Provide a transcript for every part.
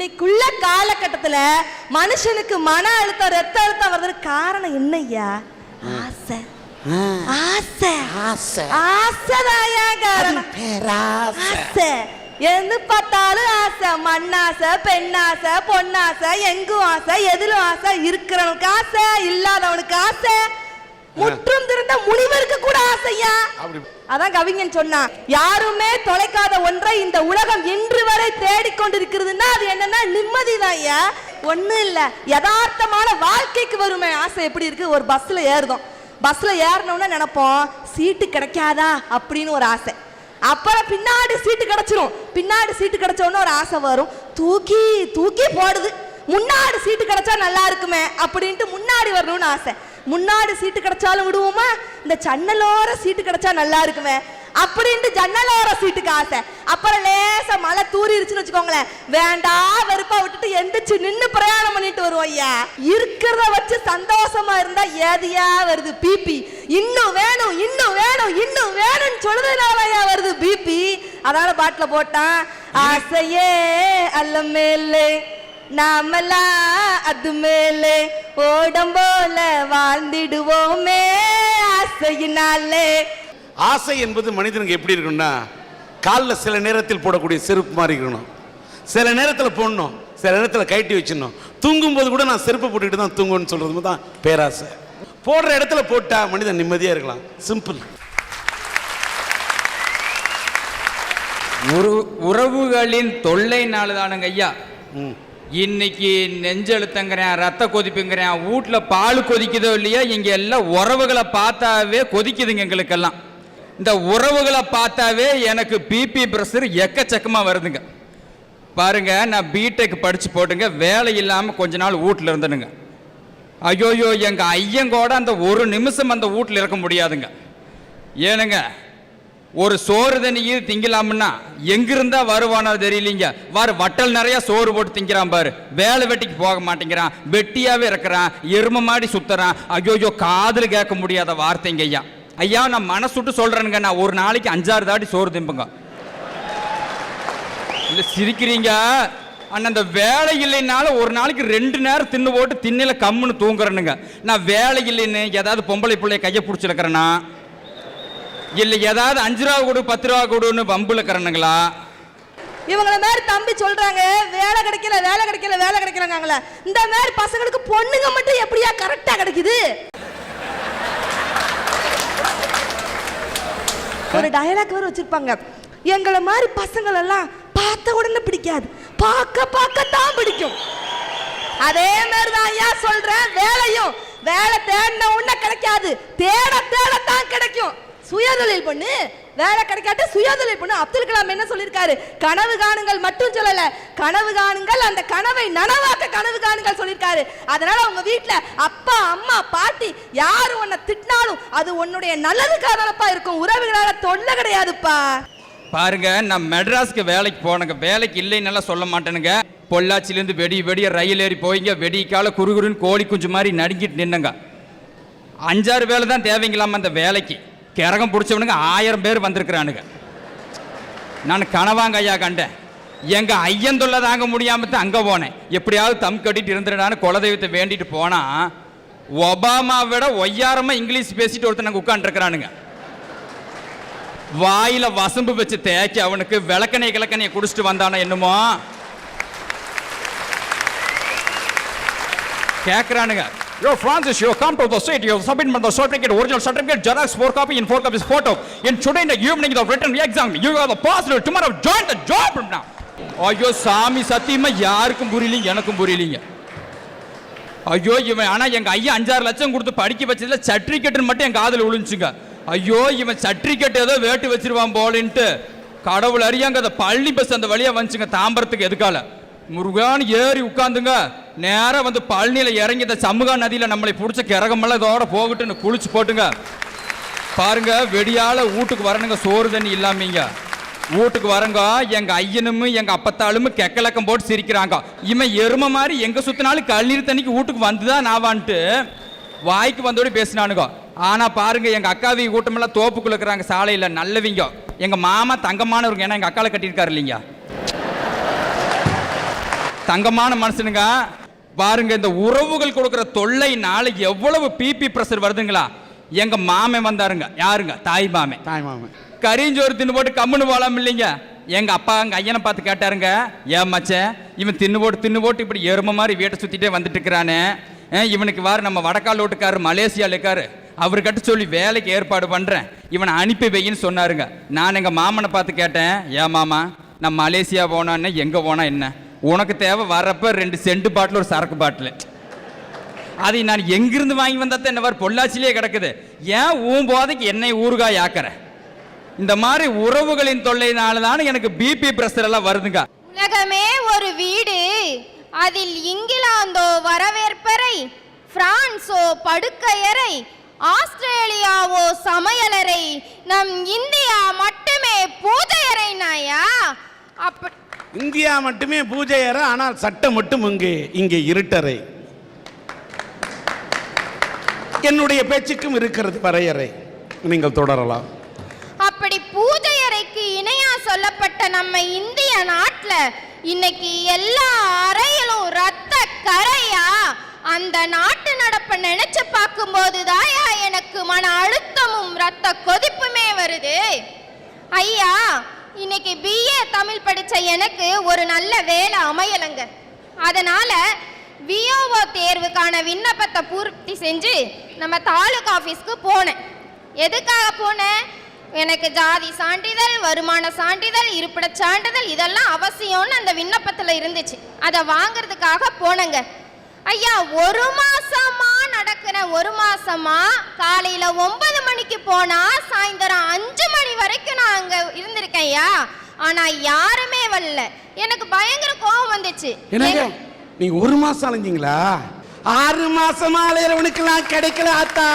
இன்னைக்குள்ள காலகட்டத்துல மனுஷனுக்கு மன அழுத்தம் ரத்த அழுத்தம் வர்றதுக்கு காரணம் என்னய்யா? ஆசை. ஆசை ஆசை ஆசைதாயா காரணம். ஆசை எது பார்த்தாலும் ஆசை. மண்ணாசை, பெண்ணாசை, பொன்னாசை, எங்கும் ஆசை, எதிலும் ஆசை. இருக்கிறவனுக்கு ஆசை, இல்லாதவனுக்கு ஆசை, முற்றும் திறந்த முனிவருக்கு கூட ஆசையா. அதான் கவிஞன் சொன்னான், யாருமே தொலைக்காத ஒன்றை இந்த உலகம் இன்று வரை தேடிக்கொண்டிருக்கிறதுன்னா அது என்னன்னா நிம்மதிதான் ஐயா. ஒண்ணும் இல்ல, யதார்த்தமான வாழ்க்கைக்கு வருமே ஆசை. எப்படி இருக்கு? ஒரு பஸ்ல ஏறுதோம், பஸ்ல ஏறணும்னா நினைப்போம் சீட்டு கிடைக்காதா அப்படின்னு ஒரு ஆசை. அப்புறம் பின்னாடி சீட்டு கிடைச்சிரும், பின்னாடி சீட்டு கிடைச்சோன்னு ஒரு ஆசை வரும், தூக்கி தூக்கி போடுது. முன்னாடி சீட்டு கிடைச்சா நல்லா இருக்குமே அப்படின்ட்டு முன்னாடி வரணும்னு ஆசை. முன்னாடி சீட்டு கிடைச்சாலும் விடுவோமா, இந்த ஜன்னலோர சீட்டு கிடைச்சா நல்லா இருக்குமே அப்படின்ட்டு ஜன்னலோர சீட்டுக்கு ஆசை. அப்புறம் லேசா மழை தூரிருச்சுன்னு வச்சுக்கோங்களேன், வேண்டாம் வெறுப்பா விட்டுட்டு எந்திரிச்சு நின்று பிரயாணம் பண்ணிட்டு வருவோம் ஐயா. இருக்கிறத வச்சு சந்தோஷமா இருந்தா ஏதியா வருது பிபி. இன்னும் வேணும் இன்னும் வேணும் இன்னும் வேணும்னு சொல்றதுனால ஐயா வருது பிபி. அதனால பாட்டில போட்டான், ஆசையே அல்ல மேலே நாமலா அது மேலே ஓடம் போல வாழ்ந்திடுவோமே ஆசையினாலே. ஆசை என்பது மனிதனுக்கு எப்படி இருக்குன்னா, காலில் சில நேரத்தில் போடக்கூடிய செருப்பு மாதிரி இருக்கணும், சில நேரத்தில் போடணும், சில நேரத்தில் கைட்டி வச்சிடணும். தூங்கும் போது கூட நான் செருப்பு போட்டுக்கிட்டு தான் தூங்குவேன்னு சொல்றது தான் பேராசை. போடுற இடத்துல போட்டா மனிதன் நிம்மதியா இருக்கலாம். சிம்பிள். உறவுகளின் தொல்லைனால தானுங்க ஐயா இன்னைக்கு நெஞ்செழுத்தங்கிறேன், ரத்த கொதிப்புங்கிறேன், வீட்டில் பால் கொதிக்குதோ இல்லையா, இங்கே எல்லாம் உறவுகளை பார்த்தாவே கொதிக்குதுங்க. எங்களுக்கெல்லாம் இந்த உறவுகளை பார்த்தாவே எனக்கு பிபி ப்ரெஷர் எக்கச்சக்கமாக வருதுங்க. பாருங்க, நான் பிடெக் படித்து போட்டுங்க, வேலை இல்லாமல் கொஞ்ச நாள் வீட்டில் இருந்தனுங்க. ஐயோயோ, எங்கள் ஐயங்கோட அந்த ஒரு நிமிஷம் அந்த வீட்டில் இருக்க முடியாதுங்க. ஏனுங்க, ஒரு சோறு தண்ணிக்கு திங்கலாம்னா எங்கிருந்தா வருவானோ தெரியலீங்க. வாரு வட்டல் நிறைய சோறு போட்டு திங்கிறான் பாரு, வேலை வெட்டிக்கு போக மாட்டேங்கிறான், வெட்டியாவே இருக்கிறான், எரும மாடி சுத்துறான். ஐயோயோ, காதுல கேட்க முடியாத வார்த்தைங்க ஐயா. ஐயா, நான் மனசுட்டு சொல்றேனுங்க, நான் ஒரு நாளைக்கு 5-6 தாட்டி சோறு திம்புங்க. இல்ல சிரிக்கிறீங்க அண்ணா, அந்த வேலை இல்லைன்னாலும் ஒரு நாளைக்கு 2 நேரம் தின்னு போட்டு திண்ணில கம்முன்னு தூங்குறேனுங்க. நான் வேலை இல்லைன்னு ஏதாவது பொம்பளை பிள்ளைய கையை பிடிச்சிருக்கிறேன்னா, இல்ல ஏதாவது 5 ரூபா கொடு 10 ரூபா கொடுன்னு பம்புல கரணுங்களா? இவங்கள மாதிரி தம்பி சொல்றாங்க, வேலை கிடைக்கல வேலை கிடைக்கல வேலை கிடைக்கலங்காங்களே. இந்த மாதிரி பசங்களுக்கு பொண்ணுங்க மட்டும் எப்படியா கரெக்டா கிடைக்குது? ஒரு டயலாக் வேற வச்சிருப்பாங்க, எங்களை மாதிரி பசங்கள் எல்லாம் பார்த்த உடனே பிடிக்காது, பார்க்க பார்க்கத்தான் பிடிக்கும். அதே மாதிரிதான் ஐயா சொல்றேன், வேலையும் வேலை தேடின உடனே கிடைக்காது, தேட தேடத்தான் கிடைக்கும். சுயதொழில் பண்ணு, வேலை கிடைக்காட்டு சுயதொழில் பண்ணு. அப்துல் கலாம் என்ன சொல்லியிருக்காரு? கனவு காணுங்கள் மட்டும் சொல்லல, கனவு காணுங்கள், அந்த கனவை நனவாக்க கனவு காணுங்கள் சொல்லியிருக்காரு. அதனால உங்க வீட்டுல அப்பா அம்மா பாட்டி யாரு உன்னை திட்டினாலும் அது உன்னுடைய நல்லதுக்காகப்பா இருக்கும், உறவுகளால தொல்லை கிடையாதுப்பா. பாருங்க, நான் மெட்ராஸ்க்கு வேலைக்கு போனேங்க, வேலைக்கு இல்லைன்னு சொல்ல மாட்டேனுங்க. பொள்ளாச்சிலேருந்து வெடிய ரயில் ஏறி போய்ங்க, வெடிக்கால குறுகுறுன்னு கோழி குஞ்சு மாதிரி நடுங்கிட்டு நின்னுங்க. 5-6 வேலை தான் தேவைங்களாமா அந்த வேலைக்கு. கிரகம் பிடிச்சவனுங்க 1000 பேர் வந்திருக்கிறானுங்க. நான் கனவாங்க ஐயா கண்டேன். எங்க ஐயன் தொல்லை தாங்க முடியாம தான் அங்க போனேன். எப்படியாவது தம் கட்டிட்டு இருந்துடான்னு குலதெய்வத்தை வேண்டிட்டு போனா, ஒபாமா விட ஒய்யாரமா இங்கிலீஷ் பேசிட்டு ஒருத்தன் உட்காந்துருக்கிறானுங்க. வாயில வசம்பு வச்சு தேய்க்க அவனுக்கு விளக்கணையை குடிச்சிட்டு வந்தானோ என்னமோ கேட்கிறானுங்க. Yo, Francis, you come to the state. You submit the certificate, original certificate, Xerox 4 copy, in 4 copies photo. In today in the evening, the written exam. You are the positive. Tomorrow, join the job now. ஐயோ சாமி, சத்தியமா யாருக்கும் புரியலீங்க, எனக்கும் புரியலீங்க. ஐயோ, இவன் ஆனா எங்க ஐயா 5-6 லட்சம் கொடுத்து படிக்க வச்சதுல சர்டிபிகேட் மட்டும் என் காதுல விழுந்துச்சுங்க. ஐயோ, இவன் சர்டிபிகேட் ஏதோ வேட்டு வச்சிருவான் போலின்ட்டு கடவுள் அறியாங்க அந்த பள்ளி பஸ் அந்த வழியா வந்துச்சுங்க தாம்பரத்துக்கு. எதுக்கால முருகான் ஏறி உட்காந்துங்க, நேரம் வந்து பழனியில இறங்கி இந்த சமூகா நதியில நம்மளை பிடிச்ச கிறகமெல்லாம் இதோட போகட்டுன்னு குளிச்சு போட்டுங்க. பாருங்க, வெடியால வீட்டுக்கு வரணுங்க, சோறு தண்ணி இல்லாமீங்க வீட்டுக்கு வரங்க. எங்க ஐயனும் எங்க அப்பத்தாலும் கெக்கலக்கம் போட்டு சிரிக்கிறாங்க. இவன் எருமை மாதிரி எங்க சுத்தினாலும் கண்ணீர் தண்ணிக்கு வீட்டுக்கு வந்துதான் நாவான்ட்டு வாய்க்கு வந்தோட பேசினானுங்க. ஆனா பாருங்க, எங்க அக்காவி கூட்டமெல்லாம் தோப்புக்குள்ள இருக்கிறாங்க, சாலையில நல்லவிங்க. எங்க மாமா தங்கமானவருங்க, ஏன்னா எங்க அக்கால கட்டியிருக்காரு இல்லைங்க. தங்கமான மனுஷனுங்க பாருங்க, இந்த உறவுகள் கொடுக்குற தொல்லைனால எவ்வளவு பிபி பிரஷர் வருதுங்களா. எங்க மாமன் வந்தாருங்க, யாருங்க, தாய் மாமன். கரிஞ்சோறு தின்னு போட்டு கம்முன்னு போலாம் இல்லைங்க. எங்க அப்பா அங்க ஐயனை பார்த்து கேட்டாருங்க, ஏன் மச்சன் இவன் தின்னு போட்டு இப்படி எரும மாதிரி வீட்டை சுத்திட்டே வந்துட்டு இருக்கிறானே, இவனுக்கு வாரு நம்ம வடக்கால் ஓட்டுக்காரு மலேசியாவில் இருக்காரு, அவர்கிட்ட சொல்லி வேலைக்கு ஏற்பாடு பண்றேன், இவனை அனுப்பி வையின்னு சொன்னாருங்க. நான் எங்க மாமனை பார்த்து கேட்டேன், ஏன் மாமா நான் மலேசியா போனான்னு எங்க போனா என்ன, உனக்கு தேவை வர்றப்ப 2 சென்ட் பாட்டில் ஒரு சரக்கு பாட்டில், அதை நான் எங்கிருந்து வாங்கி வந்தா என்ன வார் பொள்ளாச்சிலேயே கிடக்குது, ஏன் ஊன் போதைக்கு என்னை ஊறுகாய் ஆக்கிற. இந்த மாதிரி உறவுகளின் தொல்லைனால தான் எனக்கு பிபி பிரஷர் எல்லாம் வருதுங்க. உலகமே ஒரு வீடு, அதில் இங்கிலாந்தோ வரவேற்பறை, பிரான்சோ படுக்கையறை, ஆஸ்திரேலியாவோ சமையலறை, நம் இந்தியா மட்டுமே பூஜையறை. நாயா அப்படி இந்தியா மட்டுமே பூஜை அறை, ஆனால் சட்டம் மட்டும் இங்கே இருட்டறை. என்னுடைய பேச்சுக்கும் இருக்கிறது வரையறை, நீங்கள் தொடரலாம். அப்படி பூஜை அறைக்கு இணையா சொல்லப்பட்ட நம்ம இந்திய நாட்டுல இன்னைக்கு எல்லா அறையிலும் ரத்த கரையா. அந்த நாட்டு நடப்ப நினைச்சு பார்க்கும் போதுதாயா எனக்கு மன அழுத்தமும் ரத்த கொதிப்புமே வருது. ஐயா, இன்னைக்கு பிஏ தமிழ் படிச்ச எனக்கு ஒரு நல்ல வேலை அமையலைங்க. அதனால விஓஓ தேர்வுக்கான விண்ணப்பத்தை பூர்த்தி செஞ்சு நம்ம தாலுகா ஆஃபீஸ்க்கு போனேன். எதுக்காக போனேன்? எனக்கு ஜாதி சான்றிதழ், வருமான சான்றிதழ், இருப்பிடச் சான்றிதழ் இதெல்லாம் அவசியம்னு அந்த விண்ணப்பத்தில் இருந்துச்சு. அதை வாங்கிறதுக்காக போனேங்க. ஐயா, 1 மாசமா நடக்கிறேன். 1 மாசமா காலையில 9 மணிக்கு போனா சாயந்தரம் 5 மணி வரைக்கும் நான் அங்க இருந்திருக்கேன் ஐயா. ஆனா யாருமே வரல. எனக்கு பயங்கர கோபம் வந்துச்சு. நீங்க 1 மாசம் அலைஞ்சீங்களா? 6 மாசமா அலையறவனுக்கெல்லாம் கிடைக்கல ஆத்தா.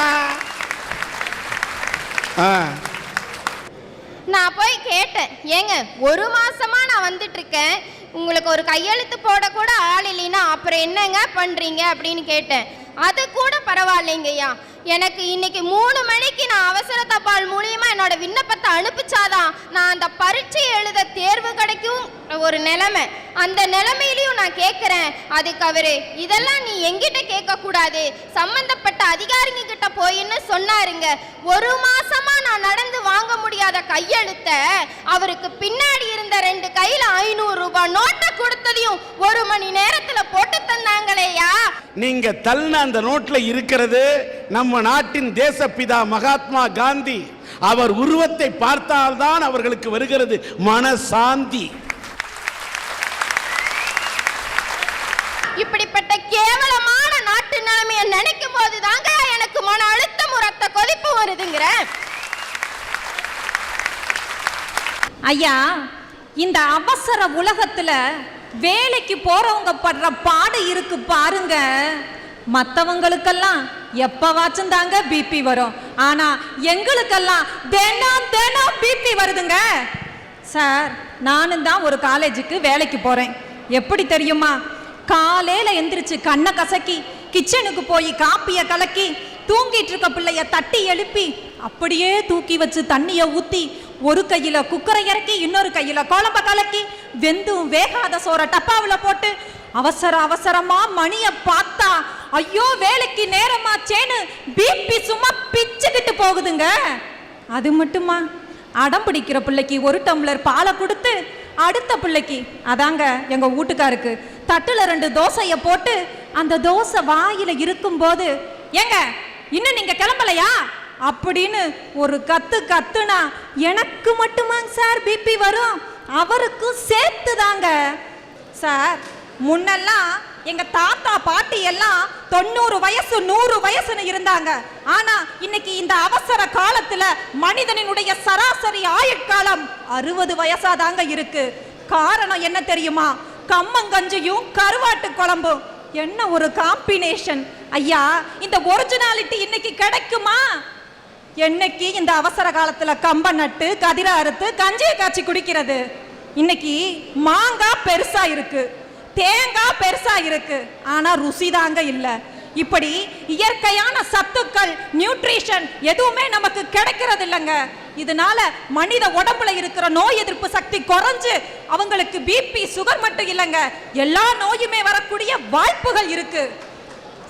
நான் போய் கேட்டேன், ஏங்க 1 மாசமா நான் வந்துட்டு இருக்கேன், உங்களுக்கு ஒரு கையெழுத்து போட கூட ஆள் இல்லைன்னா அப்புறம் என்னங்க பண்றீங்க அப்படின்னு கேட்டேன். அது கூட பரவாயில்லைங்கய்யா, எனக்கு இன்னைக்கு 3 மணிக்கு நான் அவசர தபால் மூலியமா என்னோட விண்ணப்பத்தை அனுப்பிச்சாதான் நான் அந்த பரீட்சை எழுத தேர்வு கிடைக்கும் ஒரு நிலைமை. அந்த நிலைமையிலையும் நான் கேட்கிறேன். அதுக்கு அவரு, இதெல்லாம் நீ எங்கிட்ட கேட்க கூடாது, சம்பந்தப்பட்ட அதிகாரிங்க கிட்ட போயின்னு சொன்னாருங்க. 1 மாசமா நான் நடந்து வாங்க முடியாத கையெழுத்த அவருக்கு பின்னாடி இருந்த 2 கையில 500 ரூபாய் நோட்டை கொடுத்ததையும் 1 மணி நேரத்துல போட்டு தந்தாங்களேயா. நீங்க தள்ள அந்த நோட்ல இருக்கிறது நம்ம நாட்டின் தேசப்பிதா மகாத்மா காந்தி. அவர் உருவத்தை பார்த்தால்தான் அவர்களுக்கு வருகிறது மனசாந்தி. இப்படிப்பட்ட கேவலமான நாட்டு நிலைமையை நினைக்கும் போது தாங்க எனக்கு மன அழுத்தம் ரத்த கொதிப்பு வருதுங்கிற. ஐயா, இந்த அவசர உலகத்துல வேலைக்கு போறவங்க படுற பாடு இருக்கு பாருங்க. மற்றவங்களுக்கெல்லாம் எப்பவாச்சும் தாங்க பிபி வரும், ஆனா எங்களுக்கெல்லாம் தினம் தினம் பிபி வருதுங்க. சார், நானும் தான் ஒரு காலேஜுக்கு வேலைக்கு போறேன். எப்படி தெரியுமா? காலையில எந்திரிச்சு கண்ணை கசக்கி கிச்சனுக்கு போய் காப்பிய கலக்கி தூங்கிட்டு இருக்க பிள்ளைய தட்டி எழுப்பி அப்படியே தூக்கி வச்சு தண்ணிய ஊத்தி ஒரு கையில குக்கரை இறக்கி இன்னொரு கையில குழம்ப கலக்கி வெந்தும் வேகாத சோற டப்பாவில் போட்டு அவசரமா மணிய பார்த்தா ஐயோ வேலைக்கு நேரமாச்சேன்னு பிபி சும்மா பிச்சுக்கிட்டு போகுதுங்க. அது மட்டுமா, அடம் பிடிக்கிற பிள்ளைக்கு 1 டம்ளர் பாலை கொடுத்து அடுத்த பிள்ளைக்கு, அதாங்க எங்க வீட்டுக்காருக்கு, தட்டுல 2 தோசையை போட்டு அந்த தோசை வாயில இருக்கும்போது, ஏங்க இன்னும் நீங்க கிளம்பலையா அப்படின்னு ஒரு கத்துனா எனக்கு மட்டுமாங்க சார் பிபி வரும், அவருக்கும் சேர்த்து தாங்க சார். முன்னெல்லாம் எங்க தாத்தா பாட்டி எல்லாம் 90 வயசு 100 வயசுன்னு இருந்தாங்க. ஆனா இன்னைக்கு இந்த அவசர காலத்துல மனிதனினுடைய சராசரி ஆயுட்காலம் 60 வயசாதாங்க இருக்கு. காரணம் என்ன தெரியுமா? கம்மங்கஞ்சியும் கருவாட்டு குழம்பும். என்ன ஒரு காம்பினேஷன் ஐயா! இந்த ஒரிஜினாலிட்டி இன்னைக்கு கிடைக்குமா? என்னைக்கு இந்த அவசர காலத்துல கம்ப நட்டு கதிர அறுத்து கஞ்சியை காய்ச்சி குடிக்கிறது? இன்னைக்கு மாங்காய் பெருசா இருக்கு, தேங்காய் பெருசா இருக்கு, ஆனா ருசி தாங்க இல்ல. இப்படி இயற்கையான சத்துக்கள், நியூட்ரிஷன் எதுவுமே நமக்கு கிடைக்கிறது இல்லைங்க. இதனால மனித உடம்புல இருக்கிற நோய் எதிர்ப்பு சக்தி குறைஞ்சு அவங்களுக்கு பிபி சுகர் மட்டும் இல்லைங்க, எல்லா நோயுமே வரக்கூடிய வாய்ப்புகள் இருக்கு.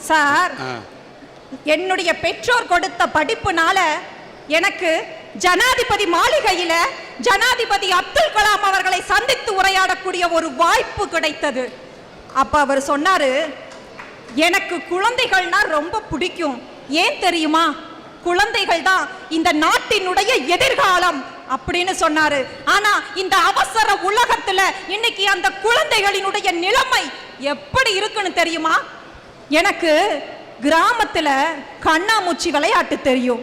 சார், என்னுடைய பெற்றோர் கொடுத்த படிப்புனால எனக்கு ஜனாதிபதி மாளிகையில ஜனாதிபதி அப்துல் கலாம் அவர்களை சந்தித்து உரையாடக்கூடிய ஒரு வாய்ப்பு கிடைத்தது. அப்ப அவர் சொன்னாரு, எனக்கு குழந்தைகள்னா ரொம்ப பிடிக்கும். ஏன் தெரியுமா? குழந்தைகள் தான் இந்த நாட்டினுடைய எதிர்காலம் அப்படின்னு சொன்னாரு. ஆனா இந்த அவசர உலகத்துல இன்னைக்கு அந்த குழந்தைகளினுடைய நிலைமை எப்படி இருக்குன்னு தெரியுமா? எனக்கு கிராமத்துல கண்ணாமூச்சி விளையாட்டு தெரியும்,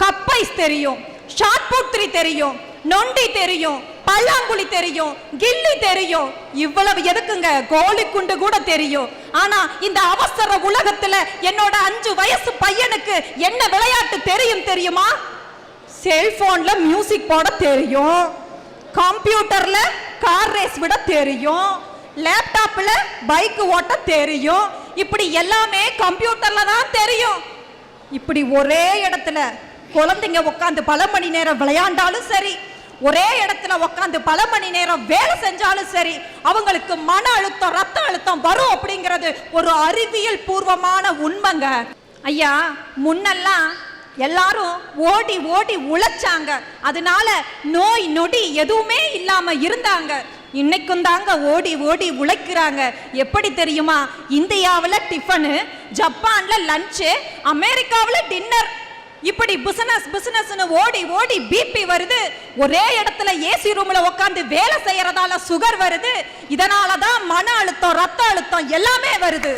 கப்பைஸ் தெரியும், ஷார்ட் புட் தெரியும், நொண்டி தெரியும், பல்லாங்குழி தெரியும், கில்லி தெரியும். இவ்வளவு எதுக்குங்க, கோலி குண்டு கூட தெரியும். ஆனா இந்த அவசர உலகத்துல என்னோட 5 வயசு பையனுக்கு என்ன விளையாட்டு தெரியும் தெரியுமா? செல்போன்ல மியூசிக் போட தெரியும், கம்ப்யூட்டர்ல கார் ரேஸ் விட தெரியும், லேப்டாப்ல பைக் ஓட்ட தெரியும். இப்படி எல்லாமே கம்ப்யூட்டர்ல தான் தெரியும். இப்படி ஒரே இடத்துல குழந்தைங்க உட்காந்து பல மணி நேரம் விளையாண்டாலும் சரி, ஒரே இடத்துல உட்காந்து பல மணி நேரம் வேலை செஞ்சாலும் சரி, அவங்களுக்கு மன அழுத்தம் ரத்த அழுத்தம் வரும் அப்படிங்கிறது ஒரு அறிவியல் பூர்வமான உண்மைங்க. ஐயா, முன்னெல்லாம் எல்லாரும் ஓடி ஓடி உழைச்சாங்க, அதனால நோய் நொடி எதுவுமே இல்லாம இருந்தாங்க. இன்னைக்கும் தாங்க ஓடி ஓடி உழைக்கிறாங்க. எப்படி தெரியுமா? இந்தியாவில் டிஃபனு, ஜப்பான்ல லஞ்சு, அமெரிக்காவில் டின்னர், இப்படி பிசினஸ் பிசினஸ்னு ஓடி ஓடி பிபி வருது. ஒரே இடத்துல ஏசி ரூம்ல உட்காந்து வேலை செய்யறதால சுகர் வருது. இதனால தான் மன அழுத்தம் ரத்த அழுத்தம் எல்லாமே வருது.